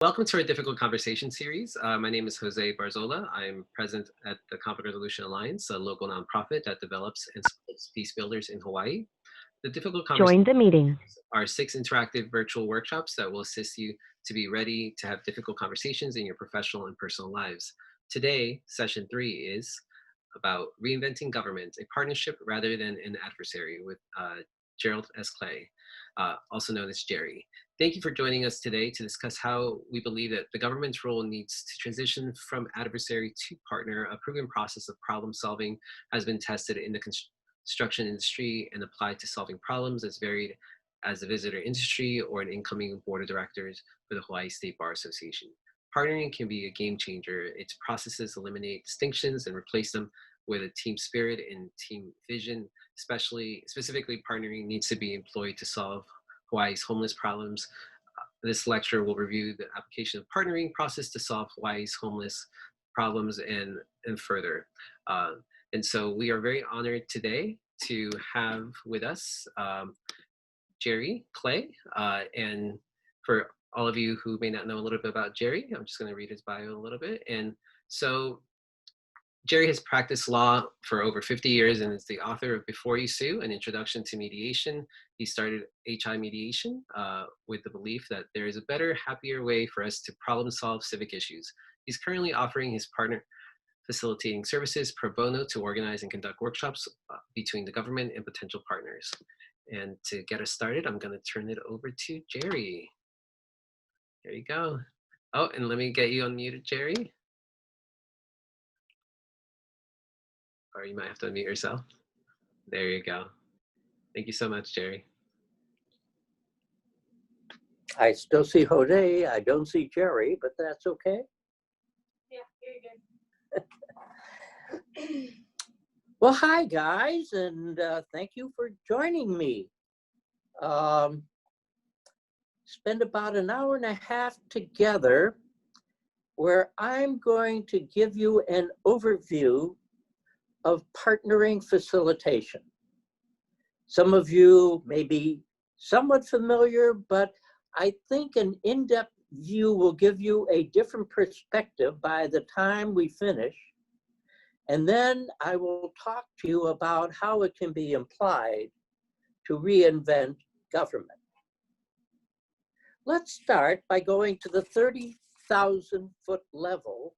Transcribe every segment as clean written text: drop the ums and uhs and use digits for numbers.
Welcome to our Difficult Conversation series. My name is Jose Barzola. I'm president at the Conflict Resolution Alliance, a local nonprofit that develops and supports peace builders in Hawaii. The Difficult Conversations Join the meeting. are 6 interactive virtual workshops that will assist you to be ready to have difficult conversations in your professional and personal lives. Today, session 3 is about Reinventing Government, a partnership rather than an adversary with Gerald S. Also known as Jerry. Thank you for joining us today to discuss how we believe that the government's role needs to transition from adversary to partner. A proven process of problem solving has been tested in the construction industry and applied to solving problems as varied as the visitor industry or an incoming board of directors for the Hawaii State Bar Association. Partnering can be a game changer. Its processes eliminate distinctions and replace them with a team spirit and team vision. Specifically, partnering needs to be employed to solve Hawaii's homeless problems. This lecture will review the application of partnering process to solve Hawaii's homeless problems and further. And so we are very honored today to have with us Jerry Clay. And for all of you who may not know a little bit about Jerry, I'm just going to read his bio a little bit. And so Jerry has practiced law for over 50 years and is the author of Before You Sue, An Introduction to Mediation. He started HI Mediation with the belief that there is a better, happier way for us to problem solve civic issues. He's currently offering his partner facilitating services pro bono to organize and conduct workshops between the government and potential partners. And to get us started, I'm going to turn it over to Jerry. There you go. Oh, and let me get you unmuted, Jerry. Or you might have to unmute yourself. There you go. Thank you so much, Jerry. I still see Jose. I don't see Jerry, but that's okay. Yeah, you're good. Well, hi, guys, and thank you for joining me. Spend about an hour and a half together where I'm going to give you an overview of partnering facilitation. Some of you may be somewhat familiar, but I think an in-depth view will give you a different perspective by the time we finish. And then I will talk to you about how it can be applied to reinvent government. Let's start by going to the 30,000-foot level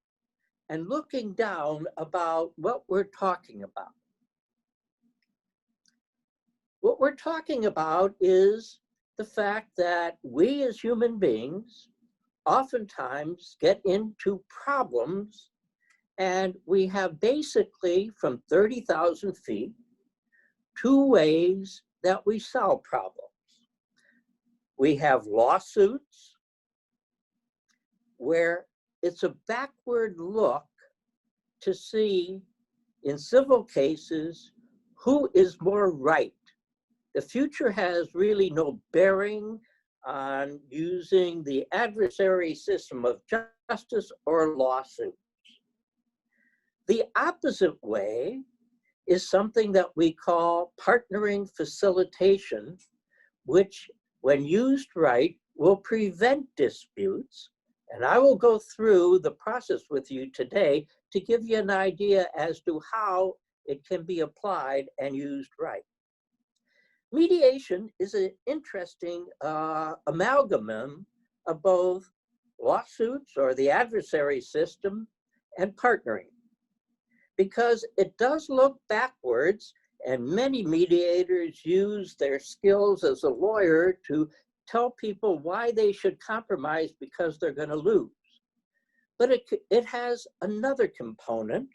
and looking down about what we're talking about. What we're talking about is the fact that we as human beings oftentimes get into problems, and we have basically from 30,000 feet 2 ways that we solve problems. We have lawsuits where it's a backward look to see, in civil cases, who is more right. The future has really no bearing on using the adversary system of justice or lawsuits. The opposite way is something that we call partnering facilitation, which, when used right, will prevent disputes. And I will go through the process with you today to give you an idea as to how it can be applied and used right. Mediation is an interesting amalgam of both lawsuits or the adversary system and partnering, because it does look backwards, and many mediators use their skills as a lawyer to tell people why they should compromise because they're going to lose. But it has another component.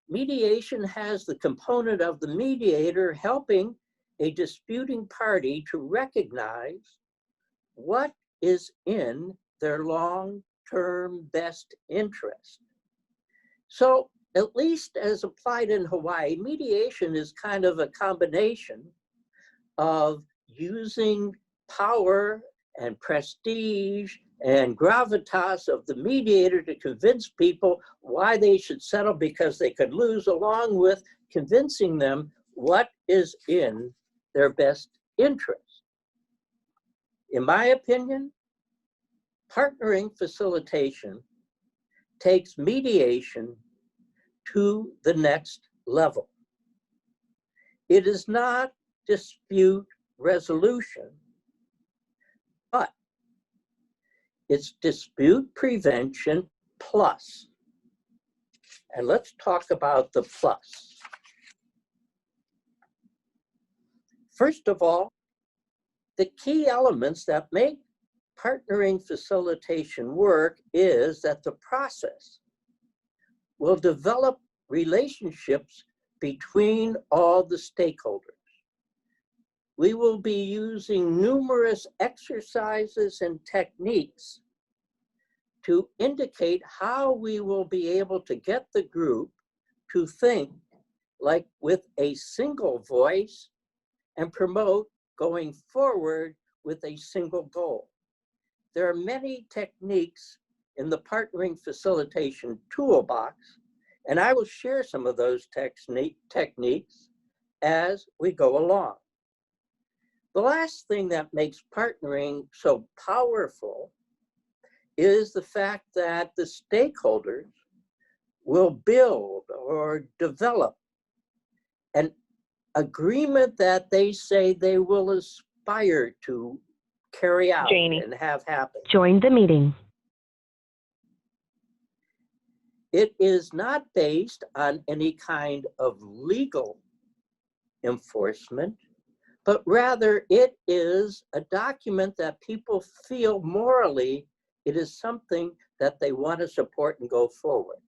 Mediation has the component of the mediator helping a disputing party to recognize what is in their long-term best interest. So, at least as applied in Hawaii, mediation is kind of a combination of using power and prestige and gravitas of the mediator to convince people why they should settle because they could lose, along with convincing them what is in their best interest. In my opinion, Partnering facilitation takes mediation to the next level. It is not dispute resolution, but it's dispute prevention plus. And let's talk about the plus. First of all, the key elements that make partnering facilitation work is that the process will develop relationships between all the stakeholders. We will be using numerous exercises and techniques to indicate how we will be able to get the group to think like with a single voice and promote going forward with a single goal. There are many techniques in the partnering facilitation toolbox, and I will share some of those techniques as we go along. The last thing that makes partnering so powerful is the fact that the stakeholders will build or develop an agreement that they say they will aspire to carry out and have happen. Join the meeting. It is not based on any kind of legal enforcement, but rather it is a document that people feel morally it is something that they want to support and go forward.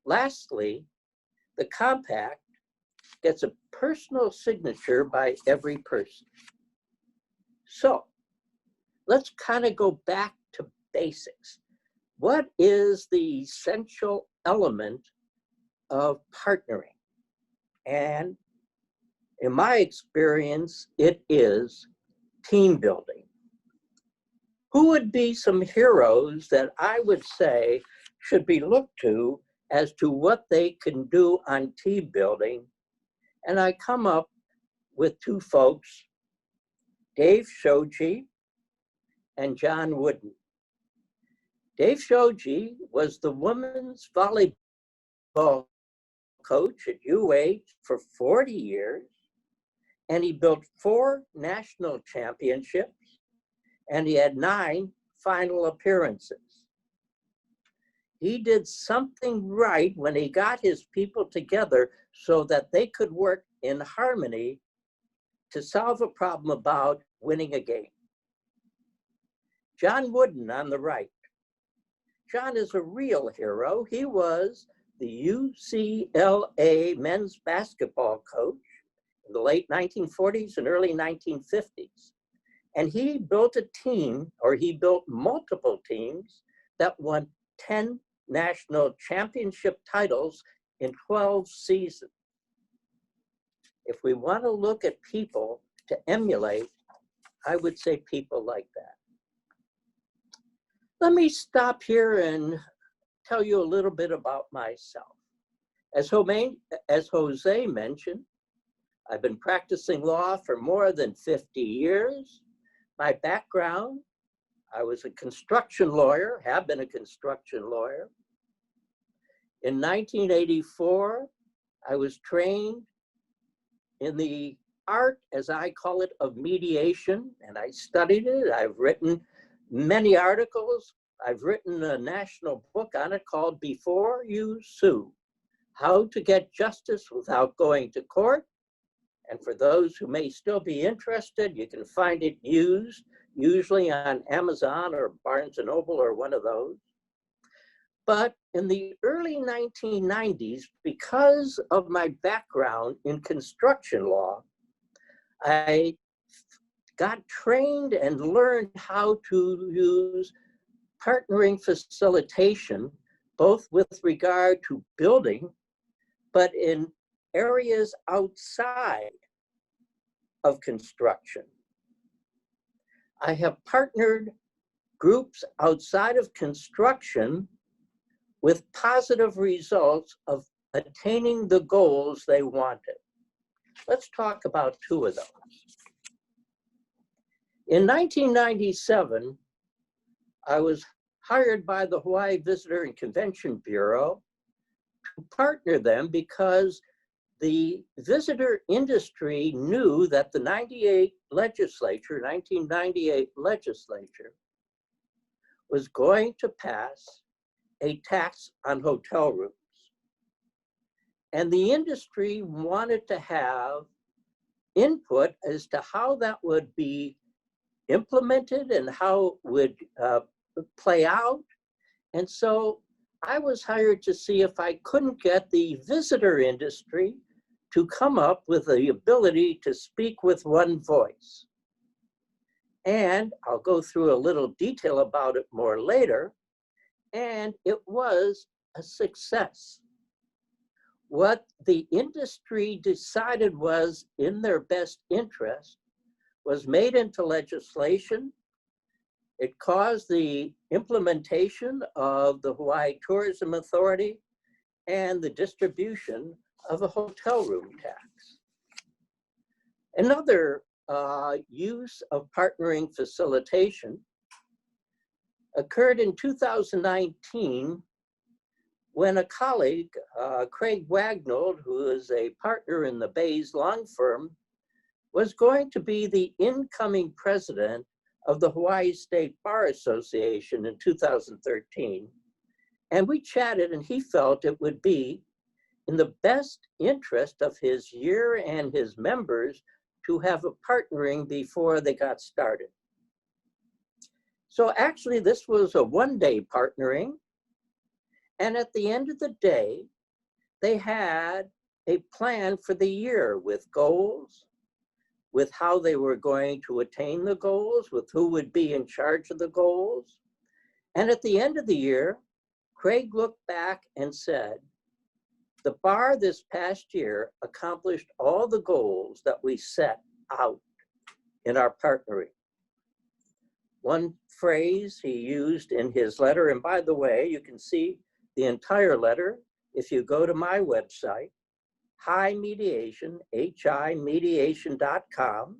Lastly, the compact gets a personal signature by every person. So let's kind of go back to basics. What is the essential element of partnering? And in my experience, it is team building. Who would be some heroes that I would say should be looked to as to what they can do on team building? And I come up with two folks, Dave Shoji and John Wooden. Dave Shoji was the women's volleyball coach at UH for 40 years, and he built 4 national championships, and he had 9 final appearances. He did something right when he got his people together so that they could work in harmony to solve a problem about winning a game. John Wooden on the right. John is a real hero. He was the UCLA men's basketball coach in the late 1940s and early 1950s. And he built a team, or he built multiple teams that won 10 national championship titles in 12 seasons. If we want to look at people to emulate, I would say people like that. Let me stop here and tell you a little bit about myself. As Jose mentioned, I've been practicing law for more than 50 years. My background, I was a construction lawyer, have been a construction lawyer. In 1984, I was trained in the art, as I call it, of mediation, and I studied it. I've written many articles. I've written a national book on it called Before You Sue, How to Get Justice Without Going to Court. And for those who may still be interested, you can find it used, usually on Amazon or Barnes & Noble or one of those. But in the early 1990s, because of my background in construction law, I got trained and learned how to use partnering facilitation, both with regard to building, but in areas outside of construction. I have partnered groups outside of construction with positive results of attaining the goals they wanted. Let's talk about 2 of those. In 1997, I was hired by the Hawaii Visitor and Convention Bureau to partner them because the visitor industry knew that the 1998 legislature was going to pass a tax on hotel rooms. And the industry wanted to have input as to how that would be implemented and how it would play out. And so I was hired to see if I couldn't get the visitor industry to come up with the ability to speak with one voice. And I'll go through a little detail about it more later. And it was a success. What the industry decided was in their best interest was made into legislation. It caused the implementation of the Hawaii Tourism Authority and the distribution of a hotel room tax. Another use of partnering facilitation occurred in 2019 when a colleague, Craig Wagnold, who is a partner in the Bays Long Firm, was going to be the incoming president of the Hawaii State Bar Association in 2013. And we chatted, and he felt it would be in the best interest of his year and his members to have a partnering before they got started. So actually, this was a one-day partnering. And at the end of the day, they had a plan for the year with goals, with how they were going to attain the goals, with who would be in charge of the goals. And at the end of the year, Craig looked back and said, the bar this past year accomplished all the goals that we set out in our partnering. One phrase he used in his letter, and by the way, you can see the entire letter if you go to my website, himediation.com,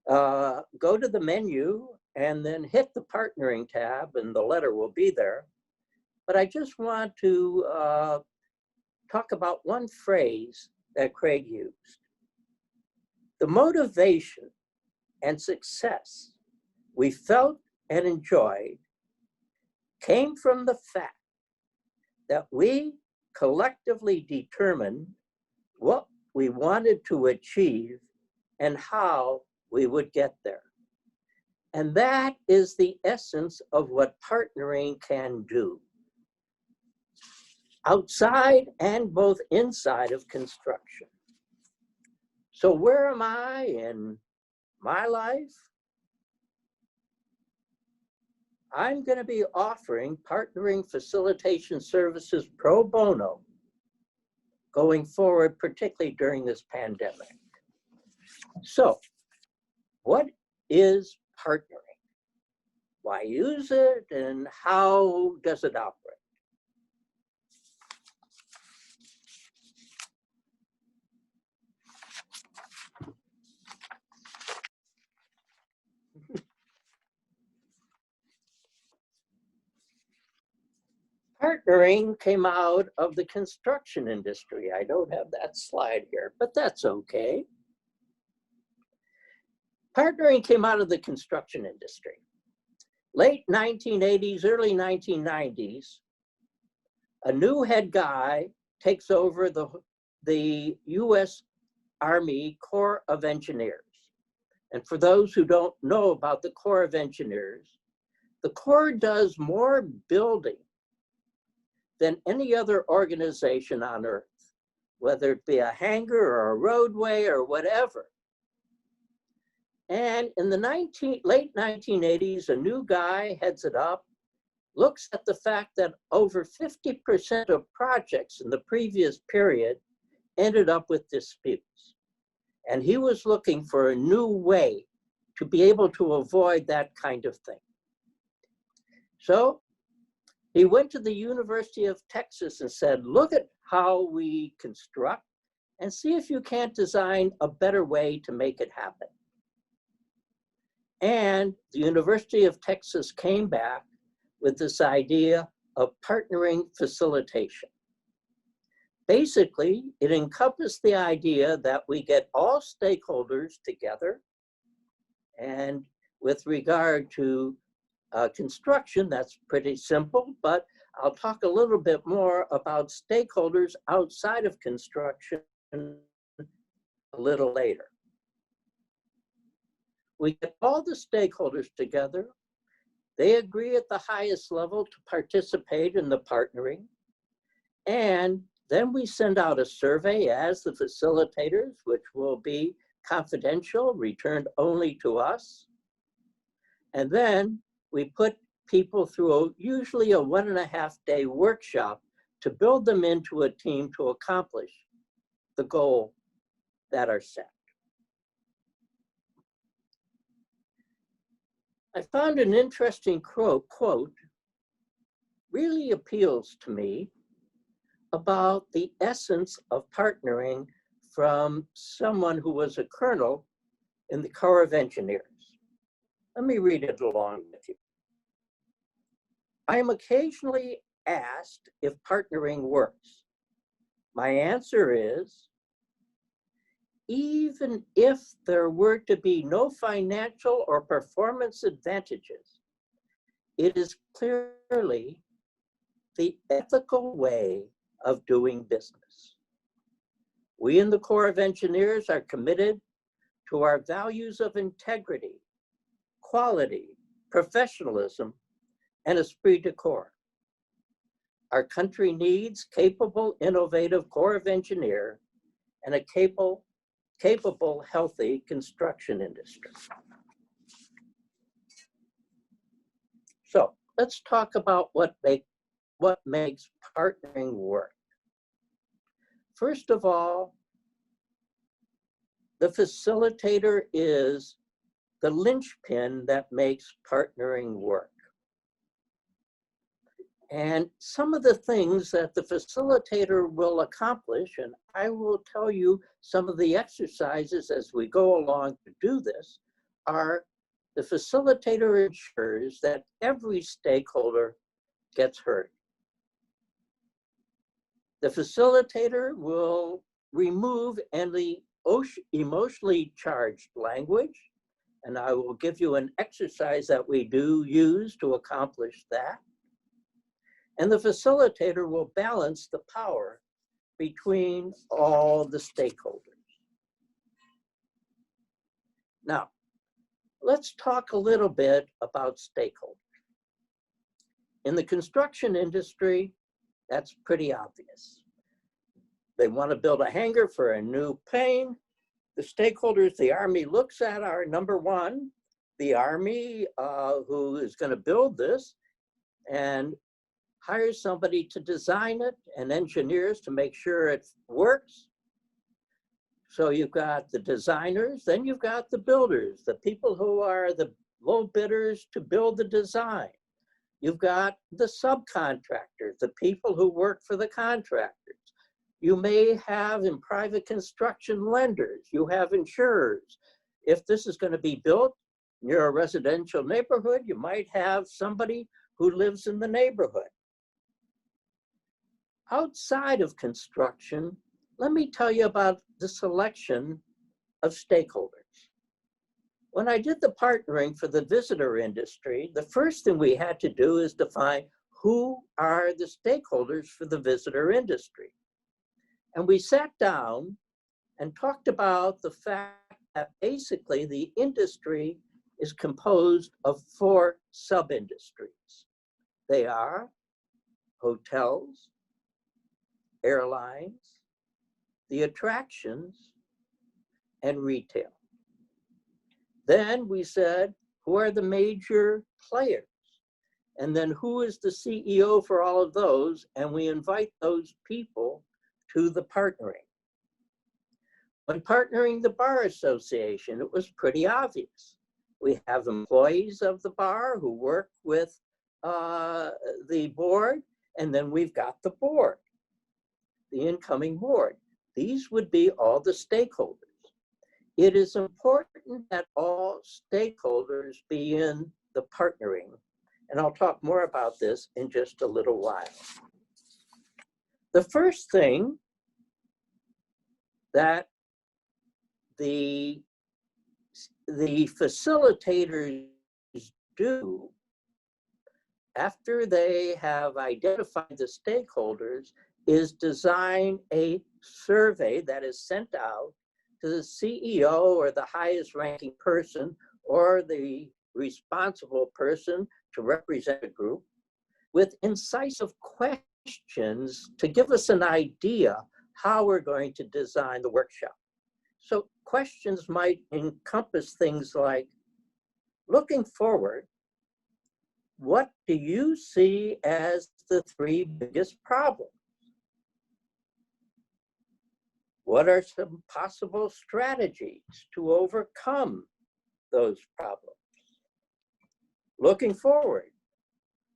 go to the menu and then hit the partnering tab and the letter will be there. But I just want to talk about one phrase that Craig used. The motivation and success we felt and enjoyed came from the fact that we collectively determined what we wanted to achieve and how we would get there. And that is the essence of what partnering can do, outside and both inside of construction. So where am I in my life? I'm going to be offering partnering facilitation services pro bono going forward, particularly during this pandemic. So, what is partnering? Why use it, and how does it operate? Partnering came out of the construction industry. I don't have that slide here, but that's okay. Partnering came out of the construction industry. Late 1980s, early 1990s, a new head guy takes over the US Army Corps of Engineers. And for those who don't know about the Corps of Engineers, the Corps does more building than any other organization on earth, whether it be a hangar or a roadway or whatever. And in the late 1980s, a new guy heads it up, looks at the fact that over 50% of projects in the previous period ended up with disputes. And he was looking for a new way to be able to avoid that kind of thing. So he went to the University of Texas and said, look at how we construct and see if you can't design a better way to make it happen. And the University of Texas came back with this idea of partnering facilitation. Basically, it encompassed the idea that we get all stakeholders together. And with regard to construction, that's pretty simple, but I'll talk a little bit more about stakeholders outside of construction a little later. We get all the stakeholders together. They agree at the highest level to participate in the partnering. And then we send out a survey as the facilitators, which will be confidential, returned only to us. And then we put people through usually a 1.5-day workshop to build them into a team to accomplish the goal that are set. I found an interesting quote really appeals to me about the essence of partnering from someone who was a colonel in the Corps of Engineers. Let me read it along with you. I am occasionally asked if partnering works. My answer is, even if there were to be no financial or performance advantages, it is clearly the ethical way of doing business. We in the Corps of Engineers are committed to our values of integrity, quality, professionalism, and esprit de corps. Our country needs capable, innovative Corps of Engineers and a capable, healthy construction industry. So let's talk about what makes partnering work. First of all, the facilitator is the linchpin that makes partnering work. And some of the things that the facilitator will accomplish, and I will tell you some of the exercises as we go along to do this, are the facilitator ensures that every stakeholder gets heard. The facilitator will remove any emotionally charged language, and I will give you an exercise that we do use to accomplish that. And the facilitator will balance the power between all the stakeholders. Now, let's talk a little bit about stakeholders. In the construction industry, that's pretty obvious. They want to build a hangar for a new plane. The stakeholders the Army looks at are, number one, the Army who is going to build this and hires somebody to design it and engineers to make sure it works. So you've got the designers, then you've got the builders, the people who are the low bidders to build the design. You've got the subcontractors, the people who work for the contractors. You may have in private construction lenders, you have insurers. If this is going to be built near a residential neighborhood, you might have somebody who lives in the neighborhood. Outside of construction, let me tell you about the selection of stakeholders. When I did the partnering for the visitor industry, the first thing we had to do is define who are the stakeholders for the visitor industry. And we sat down and talked about the fact that basically the industry is composed of 4 sub-industries. They are hotels, airlines, the attractions, and retail. Then we said, who are the major players? And then who is the CEO for all of those? And we invite those people to the partnering. When partnering the Bar Association, it was pretty obvious. We have employees of the bar who work with the board, and then we've got the board, the incoming board. These would be all the stakeholders. it is important that all stakeholders be in the partnering. And I'll talk more about this in just a little while. The first thing that the facilitators do after they have identified the stakeholders is design a survey that is sent out to the CEO or the highest ranking person or the responsible person to represent a group with incisive questions to give us an idea how we're going to design the workshop. So questions might encompass things like, looking forward, what do you see as the 3 biggest problems? What are some possible strategies to overcome those problems? Looking forward,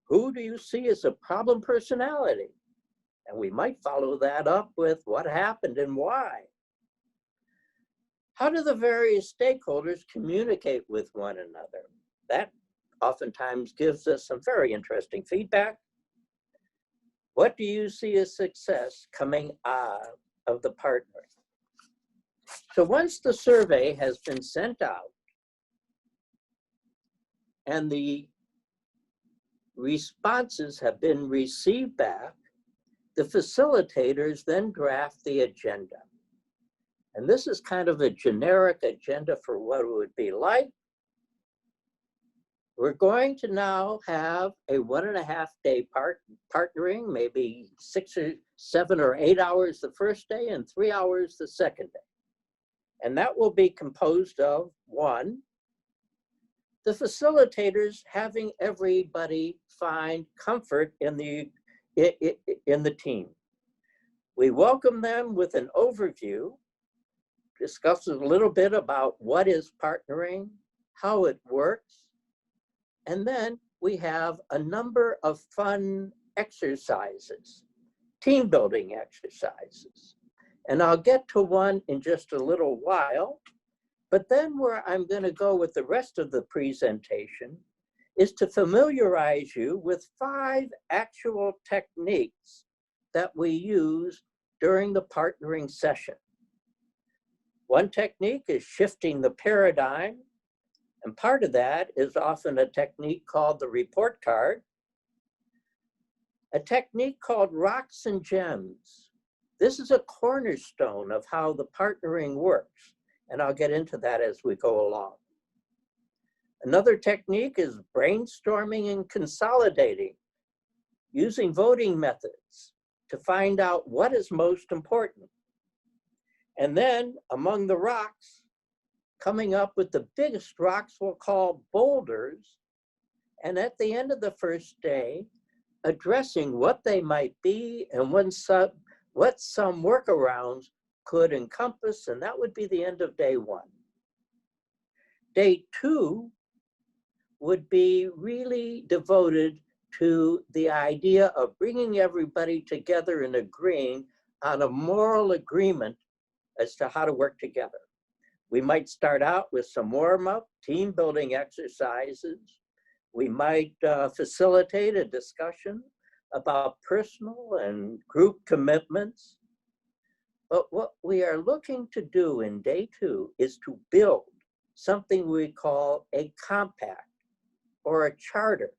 who do you see as a problem personality? And we might follow that up with what happened and why. How do the various stakeholders communicate with one another? That oftentimes gives us some very interesting feedback. What do you see as success coming out of the partnering? So once the survey has been sent out and the responses have been received back, the facilitators then draft the agenda. And this is kind of a generic agenda for what it would be like. We're going to now have a 1.5 day partnering, maybe 6 or 7 or 8 hours the first day and 3 hours the second day. And that will be composed of, 1, the facilitators having everybody find comfort in the team. We welcome them with an overview, discuss a little bit about what is partnering, how it works, and then we have a number of fun exercises, team building exercises. And I'll get to one in just a little while, but then where I'm going to go with the rest of the presentation is to familiarize you with 5 actual techniques that we use during the partnering session. One technique is shifting the paradigm, and part of that is often a technique called the report card, a technique called rocks and gems. This is a cornerstone of how the partnering works, and I'll get into that as we go along. Another technique is brainstorming and consolidating, using voting methods to find out what is most important. And then among the rocks, coming up with the biggest rocks we'll call boulders, and at the end of the first day, addressing what they might be and what some workarounds could encompass, and that would be the end of day 1. Day 2 would be really devoted to the idea of bringing everybody together and agreeing on a moral agreement as to how to work together. We might start out with some warm-up, team building exercises. We might facilitate a discussion about personal and group commitments. But what we are looking to do in day 2 is to build something we call a compact or a charter,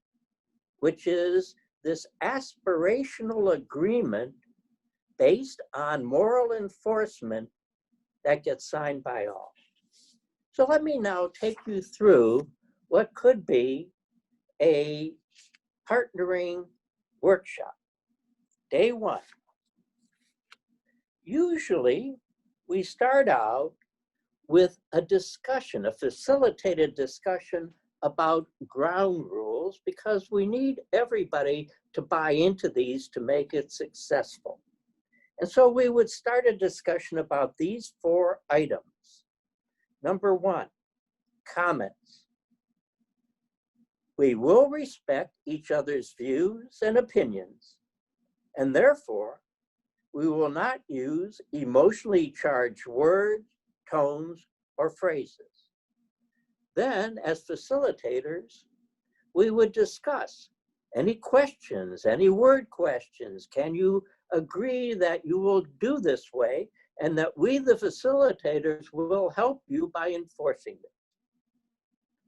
which is this aspirational agreement based on moral enforcement that gets signed by all. So let me now take you through what could be a partnering workshop. Day 1. Usually, we start out with a discussion, a facilitated discussion about ground rules, because we need everybody to buy into these to make it successful. And so we would start a discussion about these 4 items. Number 1, comments. We will respect each other's views and opinions, and therefore, we will not use emotionally charged words, tones, or phrases. Then, as facilitators, we would discuss any questions, any word questions. Can you agree that you will do this way and that we, the facilitators, will help you by enforcing it?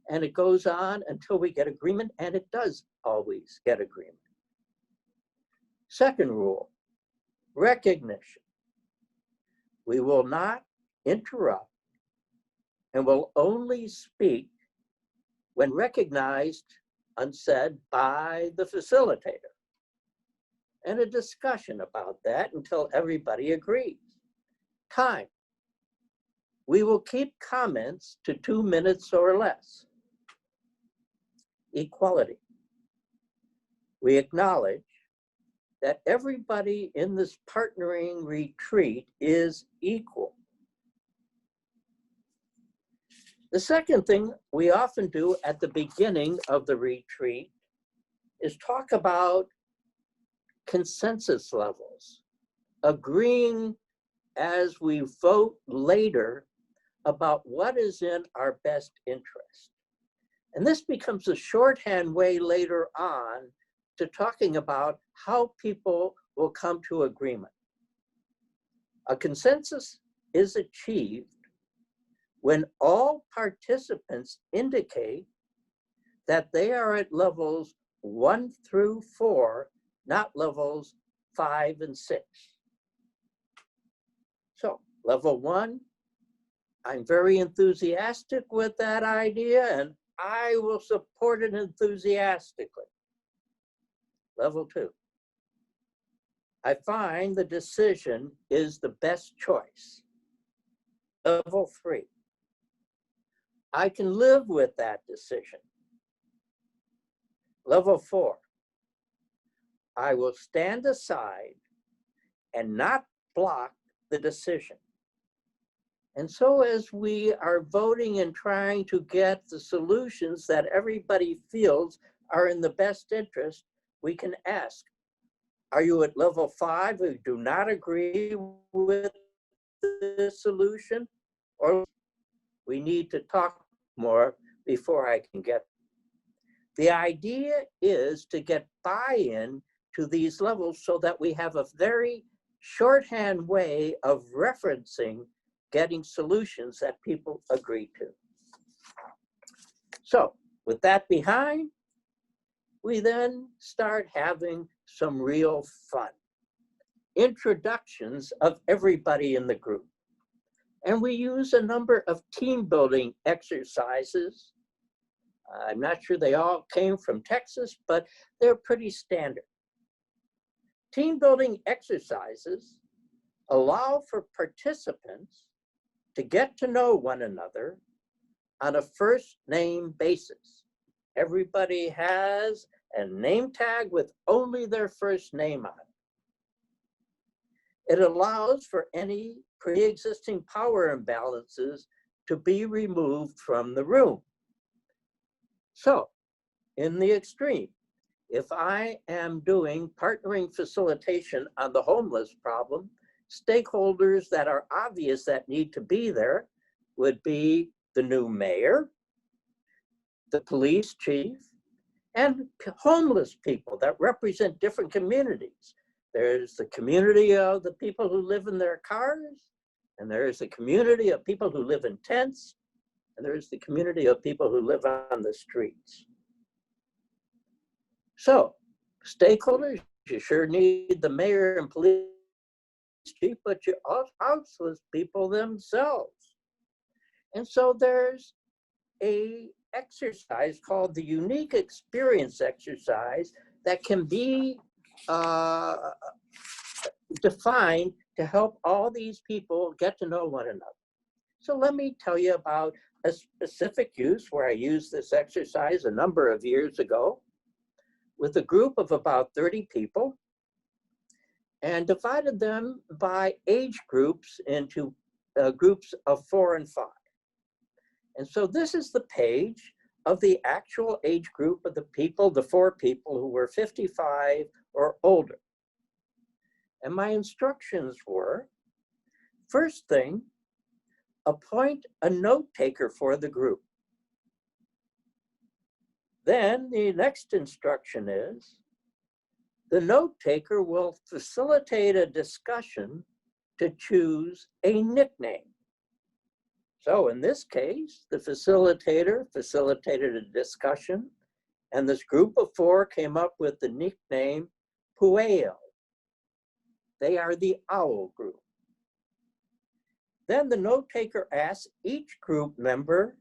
And it goes on until we get agreement, and it does always get agreement. Second rule, recognition. We will not interrupt and will only speak when recognized, unsaid by the facilitator. And a discussion about that until everybody agrees. Time. We will keep comments to 2 minutes or less. Equality. We acknowledge that everybody in this partnering retreat is equal. The second thing we often do at the beginning of the retreat is talk about consensus levels, agreeing as we vote later about what is in our best interest. And this becomes a shorthand way later on to talking about how people will come to agreement. A consensus is achieved when all participants indicate that they are at levels 1 through 4, not levels 5 and 6. So, level 1, I'm very enthusiastic with that idea and I will support it enthusiastically. Level 2, I find the decision is the best choice. Level 3, I can live with that decision. Level 4, I will stand aside and not block the decision. And so as we are voting and trying to get the solutions that everybody feels are in the best interest, we can ask, are you at level 5 who do not agree with the solution? Or we need to talk more before I can get. The idea is to get buy-in to these levels so that we have a very shorthand way of referencing getting solutions that people agree to. So with that behind, we then start having some real fun. Introductions of everybody in the group. And we use a number of team building exercises. I'm not sure they all came from Texas, but they're pretty standard. Team building exercises allow for participants to get to know one another on a first name basis. Everybody has a name tag with only their first name on it. It allows for any pre-existing power imbalances to be removed from the room. So, in the extreme, if I am doing partnering facilitation on the homeless problem, stakeholders that are obvious that need to be there would be the new mayor, the police chief, and homeless people that represent different communities. There's the community of the people who live in their cars, and there's the community of people who live in tents, and there's the community of people who live on the streets. So, stakeholders, you sure need the mayor and police chief, but you also houseless people themselves. And so there's a exercise called the unique experience exercise that can be defined to help all these people get to know one another. So let me tell you about a specific use where I used this exercise a number of years ago with a group of about 30 people and divided them by age groups into groups of 4 and 5. And so this is the page of the actual age group of the people, the 4 people who were 55 or older. And my instructions were, first thing, Appoint a note taker for the group. Then the next instruction is, the note taker will facilitate a discussion to choose a nickname. So in this case, the facilitator facilitated a discussion, and this group of 4 came up with the nickname Pueo. They are the owl group. Then the note taker asks each group member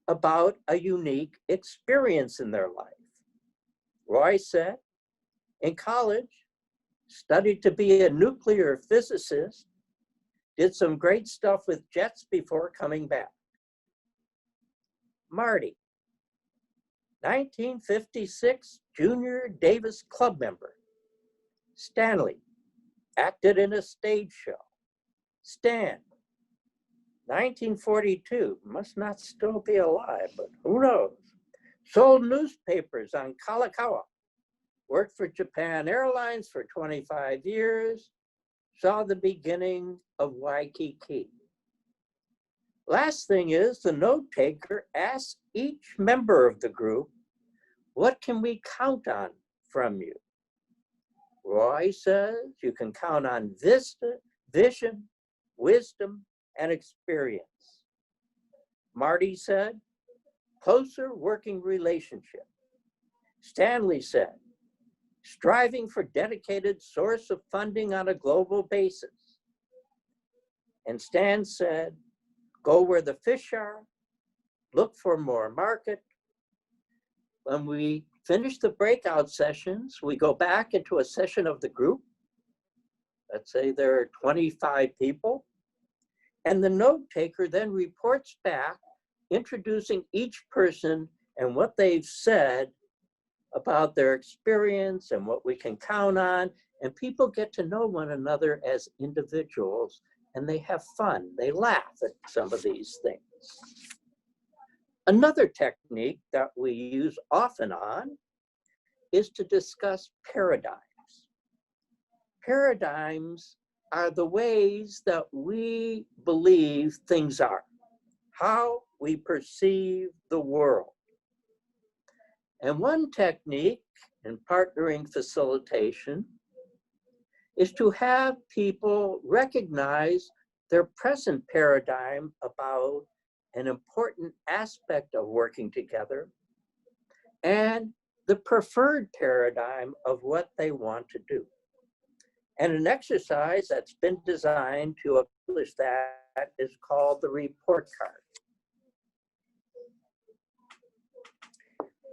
about a unique experience in their life. Roy said, in college, studied to be a nuclear physicist, did some great stuff with jets before coming back. Marty, 1956 Junior Davis Club member. Stanley, acted in a stage show. Stan, 1942, must not still be alive, but who knows? Sold newspapers on Kalakaua, worked for Japan Airlines for 25 years, saw the beginning of Waikiki. Last thing is, the note taker asks each member of the group, what can we count on from you? Roy says you can count on vision, wisdom, and experience. Marty said, closer working relationship. Stanley said, striving for dedicated source of funding on a global basis. And Stan said, go where the fish are, look for more market. When we finish the breakout sessions, we go back into a session of the group. Let's say there are 25 people. And the note taker then reports back, introducing each person and what they've said about their experience and what we can count on. And people get to know one another as individuals, and they have fun. They laugh at some of these things. Another technique that we use off and on is to discuss paradigms. Paradigms are the ways that we believe things are, how we perceive the world. And one technique in partnering facilitation is to have people recognize their present paradigm about an important aspect of working together and the preferred paradigm of what they want to do. And an exercise that's been designed to accomplish that is called the report card.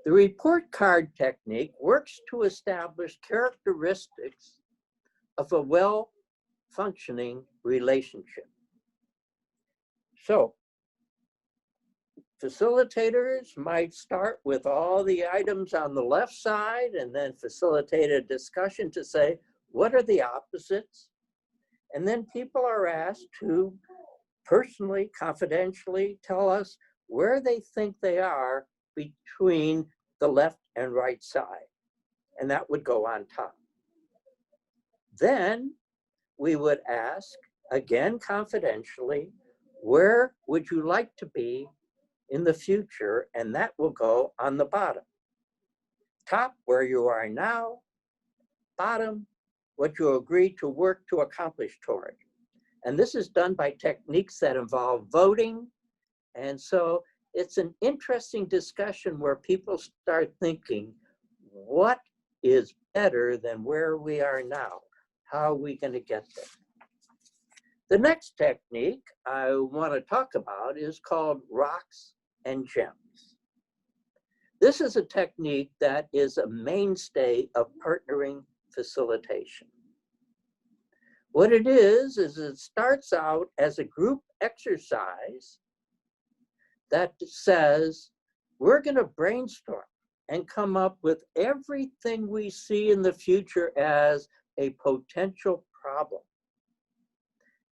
The report card technique works to establish characteristics of a well-functioning relationship. So, facilitators might start with all the items on the left side and then facilitate a discussion to say, what are the opposites? And then people are asked to personally, confidentially tell us where they think they are between the left and right side. And that would go on top. Then we would ask, again confidentially, where would you like to be in the future? And that will go on the bottom. Top, where you are now. Bottom, what you agree to work to accomplish toward. And this is done by techniques that involve voting. And so it's an interesting discussion where people start thinking, what is better than where we are now? How are we going to get there? The next technique I want to talk about is called rocks and gems. This is a technique that is a mainstay of partnering facilitation. What it is it starts out as a group exercise that says, we're going to brainstorm and come up with everything we see in the future as a potential problem.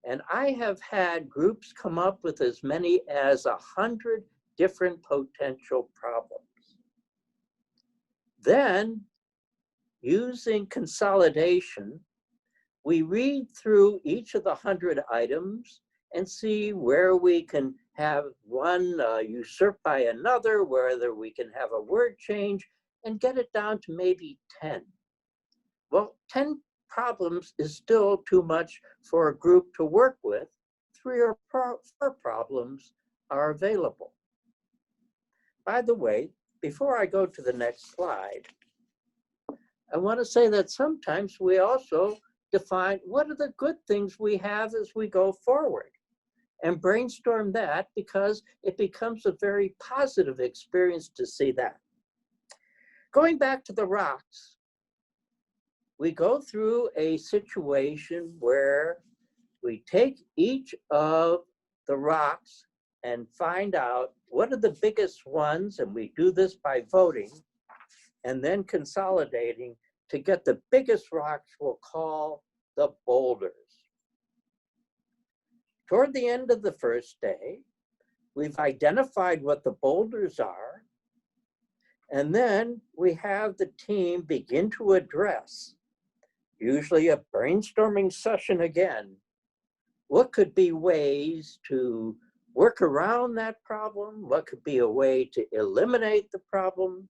And I have had groups come up with as many as 100 different potential problems. Then, using consolidation, we read through each of the 100 items and see where we can have one usurped by another, whether we can have a word change, and get it down to maybe 10. Well, 10 problems is still too much for a group to work with. 3 or 4 problems are available. By the way, before I go to the next slide, I want to say that sometimes we also define what are the good things we have as we go forward and brainstorm that, because it becomes a very positive experience to see that. Going back to the rocks, we go through a situation where we take each of the rocks and find out what are the biggest ones, and we do this by voting and then consolidating to get the biggest rocks we'll call the boulders. Toward the end of the first day, we've identified what the boulders are, and then we have the team begin to address, usually a brainstorming session again, what could be ways to work around that problem, what could be a way to eliminate the problem,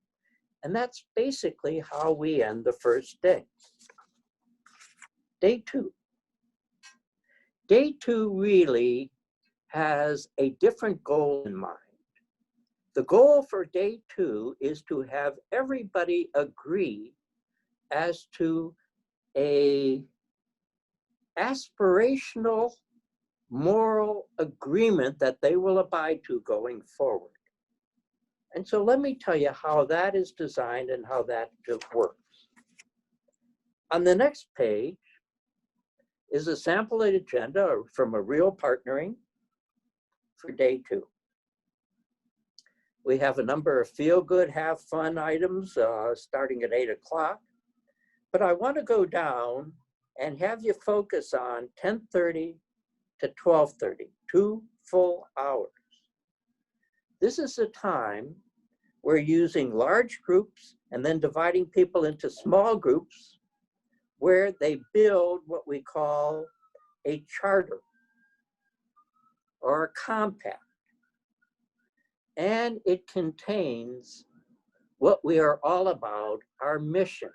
and that's basically how we end the first day. Day 2. Day 2 really has a different goal in mind. The goal for day 2 is to have everybody agree as to a aspirational moral agreement that they will abide to going forward. And so let me tell you how that is designed and how that works. On the next page is a sample agenda from a real partnering for day 2. We have a number of feel-good, have fun items starting at 8 o'clock. But I want to go down and have you focus on 10:30 to 12:30, 2 full hours. This is a time we're using large groups and then dividing people into small groups where they build what we call a charter or a compact. And it contains what we are all about, our mission.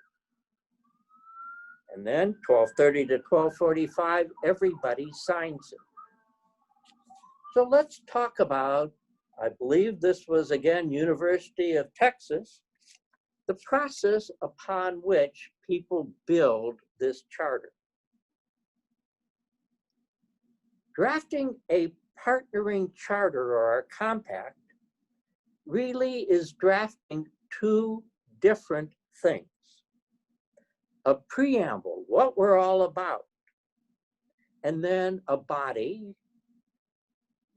And then 12:30 to 12:45, everybody signs it. So let's talk about, I believe this was again, University of Texas, the process upon which people build this charter. Drafting a partnering charter or a compact really is drafting 2 different things. A preamble, what we're all about, and then a body,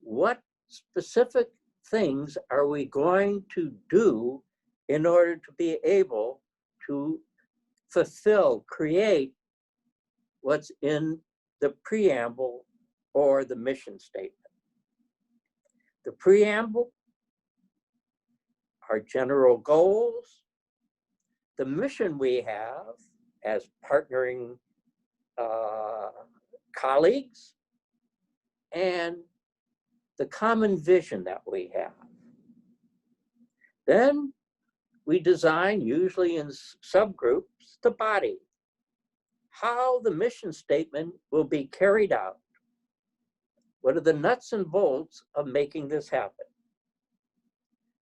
what specific things are we going to do in order to be able to fulfill, create what's in the preamble or the mission statement. The preamble, our general goals, the mission we have as partnering colleagues, and the common vision that we have. Then we design, usually in subgroups, the body, how the mission statement will be carried out. What are the nuts and bolts of making this happen?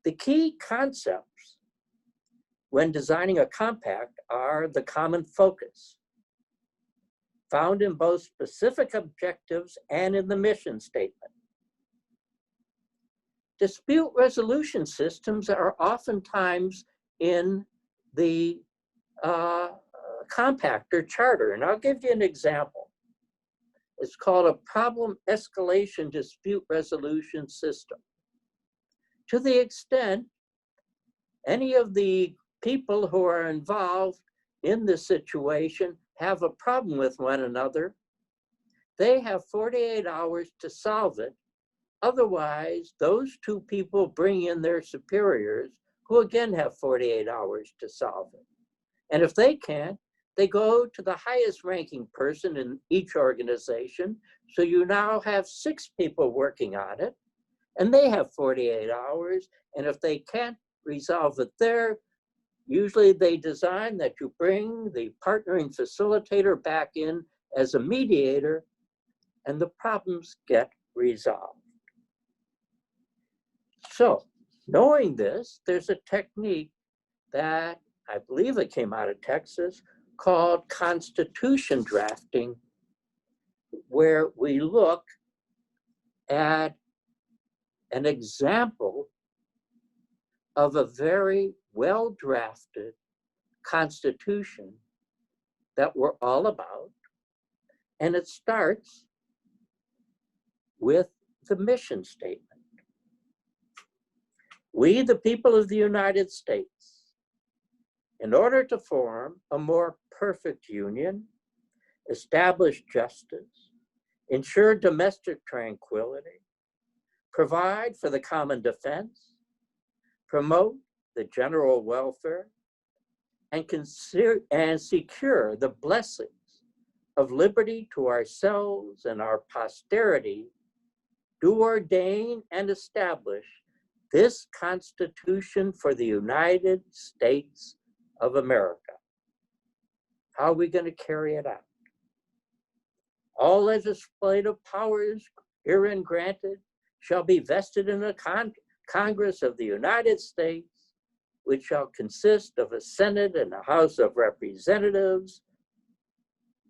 The key concepts when designing a compact are the common focus, found in both specific objectives and in the mission statement. Dispute resolution systems are oftentimes in the compact or charter, and I'll give you an example. It's called a problem escalation dispute resolution system. To the extent any of the people who are involved in this situation have a problem with one another, they have 48 hours to solve it. Otherwise, those 2 people bring in their superiors, who again have 48 hours to solve it. And if they can't, They go to the highest ranking person in each organization. So you now have 6 people working on it, and they have 48 hours. And if they can't resolve it there, usually they design that you bring the partnering facilitator back in as a mediator, and the problems get resolved. So, knowing this, there's a technique that I believe it came out of Texas called constitution drafting, where we look at an example of a very well-drafted constitution that we're all about. And it starts with the mission statement. We, the people of the United States, in order to form a more perfect union, establish justice, ensure domestic tranquility, provide for the common defense, promote the general welfare, and secure the blessings of liberty to ourselves and our posterity, do ordain and establish this Constitution for the United States of America. How are we going to carry it out? All legislative powers herein granted shall be vested in the Congress of the United States, which shall consist of a Senate and a House of Representatives,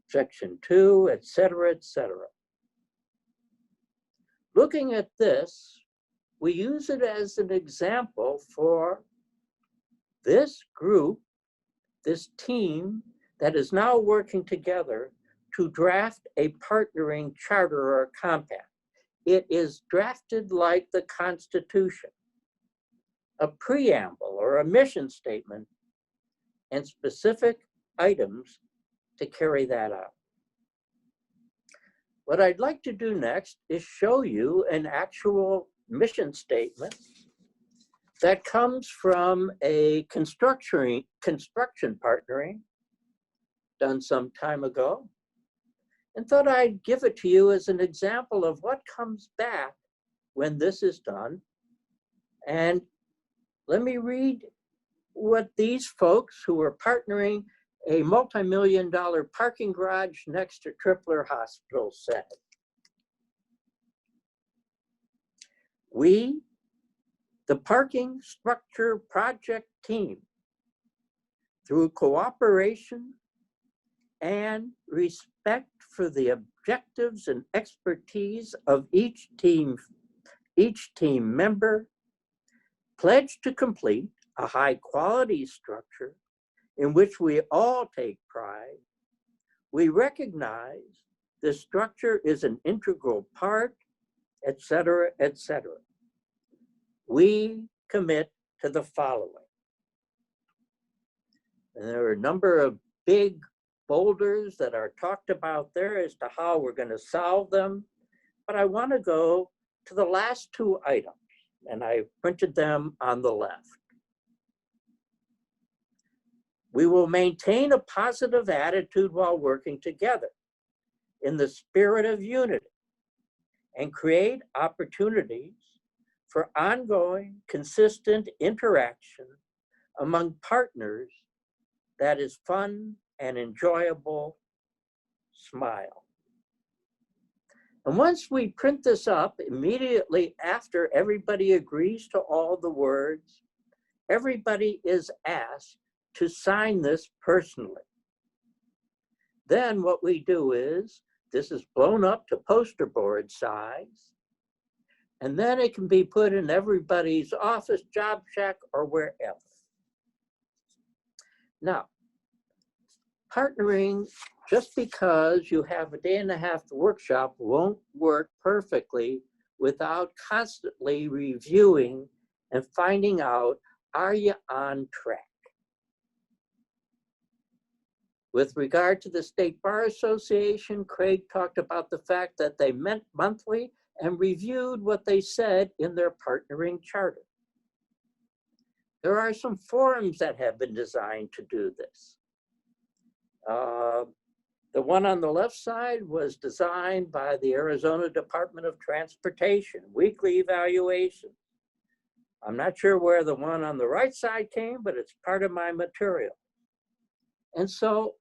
Section 2, et cetera, et cetera. Looking at this, we use it as an example for this group, this team that is now working together to draft a partnering charter or compact. It is drafted like the Constitution, a preamble or a mission statement, and specific items to carry that out. What I'd like to do next is show you an actual mission statement that comes from a construction partnering done some time ago, and thought I'd give it to you as an example of what comes back when this is done. And let me read what these folks who were partnering a multi-million-dollar parking garage next to Tripler Hospital said. We, the parking structure project team, through cooperation and respect for the objectives and expertise of each team member, pledge to complete a high-quality structure in which we all take pride. We recognize the structure is an integral part, et cetera, et cetera. We commit to the following. And there are a number of big boulders that are talked about there as to how we're going to solve them. But I want to go to the last 2 items, and I printed them on the left. We will maintain a positive attitude while working together in the spirit of unity and create opportunities for ongoing, consistent interaction among partners that is fun and enjoyable. Smile. And once we print this up, immediately after everybody agrees to all the words, everybody is asked to sign this personally. Then what we do is, this is blown up to poster board size, and then it can be put in everybody's office, job shack, or wherever. Now, partnering, just because you have a day-and-a-half workshop, won't work perfectly without constantly reviewing and finding out, are you on track? With regard to the State Bar Association, Craig talked about the fact that they met monthly and reviewed what they said in their partnering charter. There are some forums that have been designed to do this. The one on the left side was designed by the Arizona Department of Transportation, weekly evaluation. I'm not sure where the one on the right side came, but it's part of my material. And so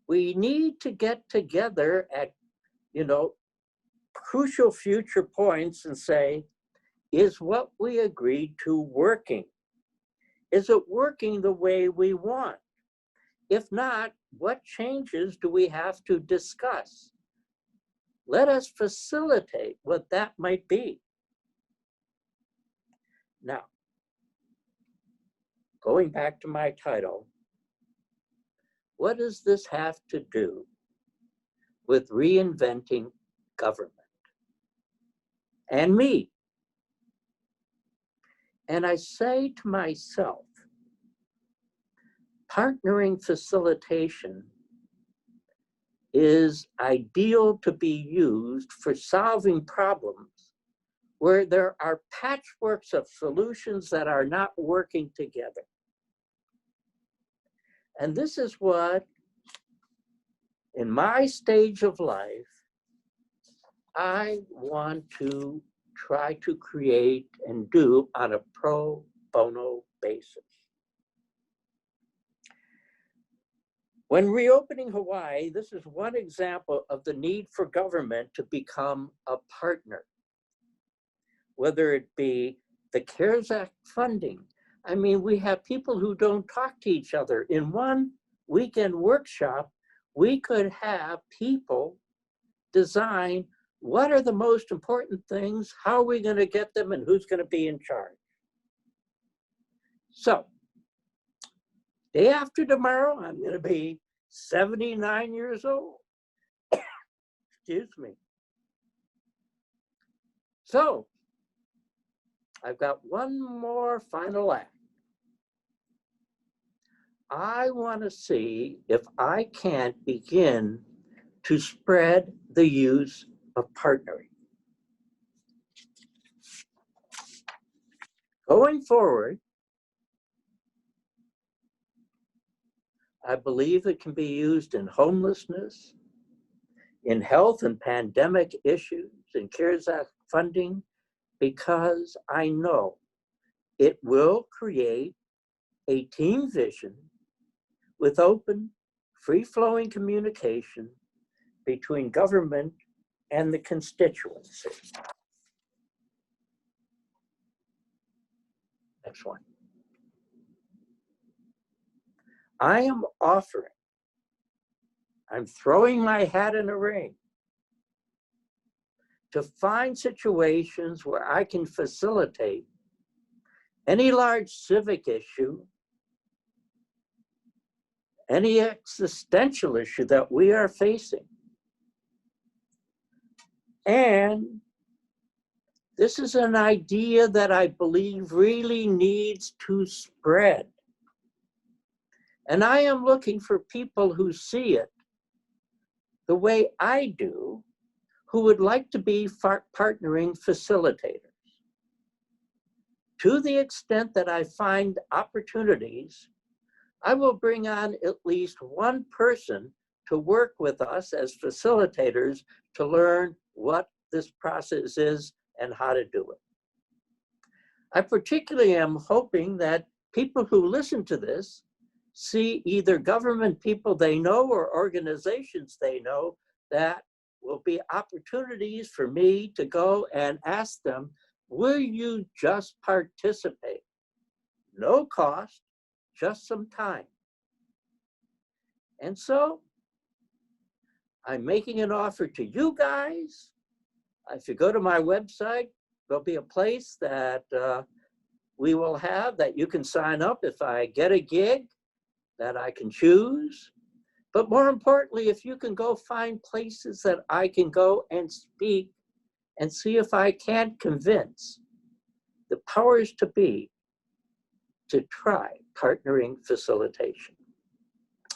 we need to get together at, crucial future points and say, is what we agreed to working? Is it working the way we want? If not, what changes do we have to discuss? Let us facilitate what that might be. Now, going back to my title, what does this have to do with reinventing government and me? And I say to myself, partnering facilitation is ideal to be used for solving problems where there are patchworks of solutions that are not working together. And this is what, in my stage of life, I want to try to create and do on a pro bono basis. When reopening Hawaii, this is one example of the need for government to become a partner. Whether it be the CARES Act funding. I mean, we have people who don't talk to each other. In one weekend workshop, we could have people design what are the most important things, how are we going to get them, and who's going to be in charge. So, day after tomorrow, I'm going to be 79 years old. Excuse me. So, I've got one more final act. I want to see if I can't begin to spread the use of partnering. Going forward, I believe it can be used in homelessness, in health and pandemic issues, in CARES Act funding, because I know it will create a team vision with open, free-flowing communication between government and the constituency. Next one. I am offering, I'm throwing my hat in a ring to find situations where I can facilitate any large civic issue, any existential issue that we are facing. And this is an idea that I believe really needs to spread. And I am looking for people who see it the way I do, who would like to be partnering facilitators. To the extent that I find opportunities, I will bring on at least one person to work with us as facilitators to learn what this process is and how to do it. I particularly am hoping that people who listen to this see either government people they know or organizations they know that will be opportunities for me to go and ask them, will you just participate? No cost, just some time. And so I'm making an offer to you guys. If you go to my website, there'll be a place that we will have that you can sign up if I get a gig that I can choose. But more importantly, if you can go find places that I can go and speak and see if I can't convince the powers to be to try partnering facilitation.